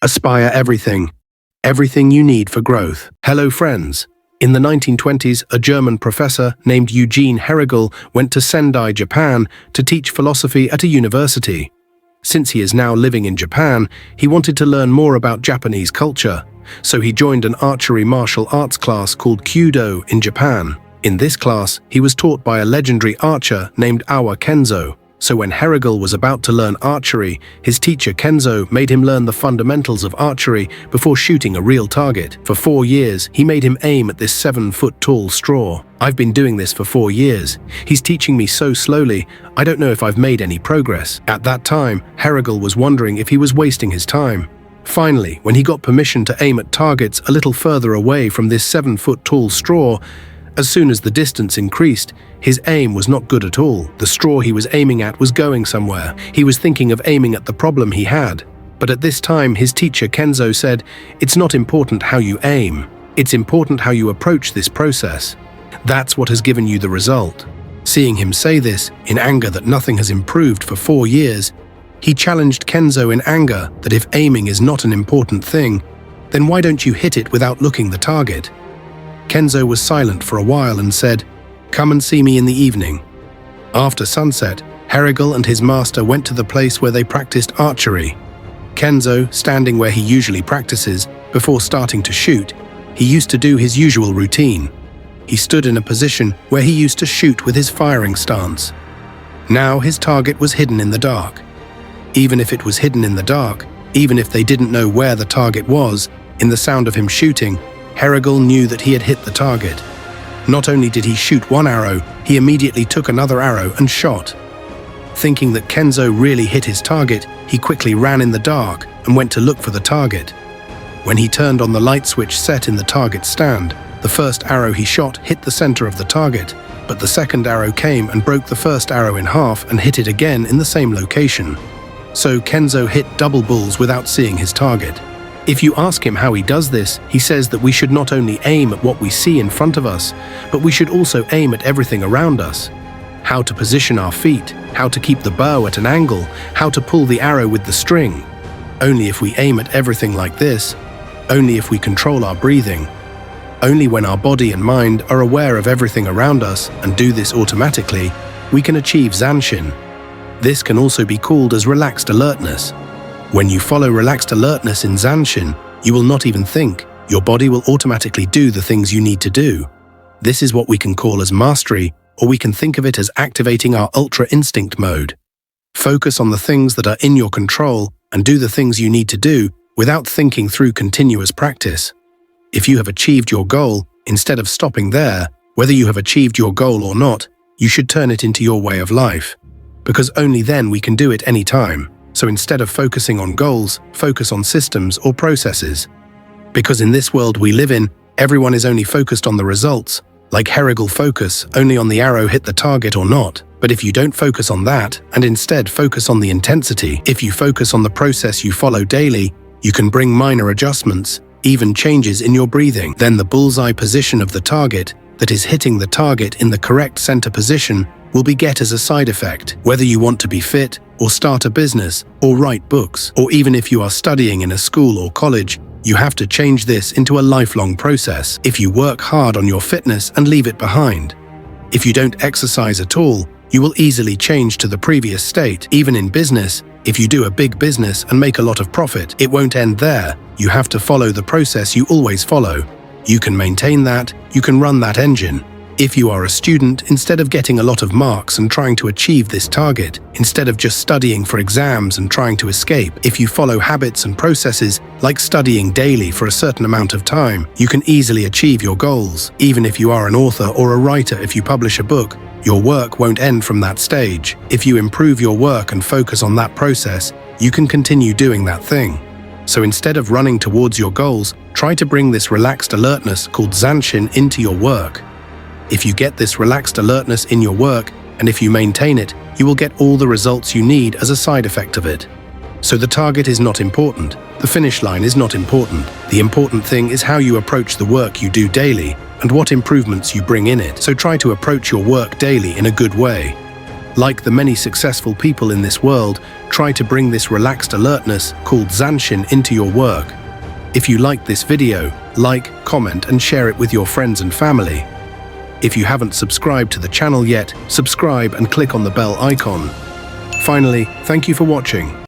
Aspire everything. Everything you need for growth. Hello friends. In the 1920s, a German professor named Eugene Herrigel went to Sendai, Japan, to teach philosophy at a university. Since he is now living in Japan, he wanted to learn more about Japanese culture, so he joined an archery martial arts class called Kyudo in Japan. In this class, he was taught by a legendary archer named Awa Kenzo. So when Herrigel was about to learn archery, his teacher Kenzo made him learn the fundamentals of archery before shooting a real target. For 4 years, he made him aim at this 7-foot-tall straw. I've been doing this for 4 years. He's teaching me so slowly, I don't know if I've made any progress. At that time, Herrigel was wondering if he was wasting his time. Finally, when he got permission to aim at targets a little further away from this 7-foot-tall straw, as soon as the distance increased, his aim was not good at all. The straw he was aiming at was going somewhere. He was thinking of aiming at the problem he had. But at this time, his teacher Kenzo said, "It's not important how you aim. It's important how you approach this process. That's what has given you the result." Seeing him say this, in anger that nothing has improved for 4 years, he challenged Kenzo in anger that if aiming is not an important thing, then why don't you hit it without looking the target? Kenzo was silent for a while and said, "Come and see me in the evening." After sunset, Herrigel and his master went to the place where they practiced archery. Kenzo, standing where he usually practices, before starting to shoot, he used to do his usual routine. He stood in a position where he used to shoot with his firing stance. Now his target was hidden in the dark. Even if it was hidden in the dark, even if they didn't know where the target was, in the sound of him shooting, Herrigel knew that he had hit the target. Not only did he shoot one arrow, he immediately took another arrow and shot. Thinking that Kenzo really hit his target, he quickly ran in the dark and went to look for the target. When he turned on the light switch set in the target stand, the first arrow he shot hit the center of the target, but the second arrow came and broke the first arrow in half and hit it again in the same location. So Kenzo hit double bulls without seeing his target. If you ask him how he does this, he says that we should not only aim at what we see in front of us, but we should also aim at everything around us. How to position our feet, how to keep the bow at an angle, how to pull the arrow with the string. Only if we aim at everything like this, only if we control our breathing, only when our body and mind are aware of everything around us and do this automatically, we can achieve Zanshin. This can also be called as relaxed alertness. When you follow relaxed alertness in Zanshin, you will not even think. Your body will automatically do the things you need to do. This is what we can call as mastery, or we can think of it as activating our ultra instinct mode. Focus on the things that are in your control and do the things you need to do without thinking through continuous practice. If you have achieved your goal, instead of stopping there, whether you have achieved your goal or not, you should turn it into your way of life. Because only then we can do it any time. So instead of focusing on goals, focus on systems or processes. Because in this world we live in, everyone is only focused on the results, like Herrigel focus only on the arrow hit the target or not. But if you don't focus on that, and instead focus on the intensity, if you focus on the process you follow daily, you can bring minor adjustments, even changes in your breathing. Then the bullseye position of the target, that is hitting the target in the correct center position, will be get as a side effect. Whether you want to be fit, or start a business, or write books, or even if you are studying in a school or college, you have to change this into a lifelong process. If you work hard on your fitness and leave it behind. If you don't exercise at all, you will easily change to the previous state. Even in business, if you do a big business and make a lot of profit, it won't end there. You have to follow the process you always follow. You can maintain that, you can run that engine. If you are a student, instead of getting a lot of marks and trying to achieve this target, instead of just studying for exams and trying to escape, if you follow habits and processes like studying daily for a certain amount of time, you can easily achieve your goals. Even if you are an author or a writer, if you publish a book, your work won't end from that stage. If you improve your work and focus on that process, you can continue doing that thing. So instead of running towards your goals, try to bring this relaxed alertness called Zanshin into your work. If you get this relaxed alertness in your work, and if you maintain it, you will get all the results you need as a side effect of it. So the target is not important. The finish line is not important. The important thing is how you approach the work you do daily and what improvements you bring in it. So try to approach your work daily in a good way. Like the many successful people in this world, try to bring this relaxed alertness called Zanshin into your work. If you liked this video, like, comment and share it with your friends and family. If you haven't subscribed to the channel yet, subscribe and click on the bell icon. Finally, thank you for watching.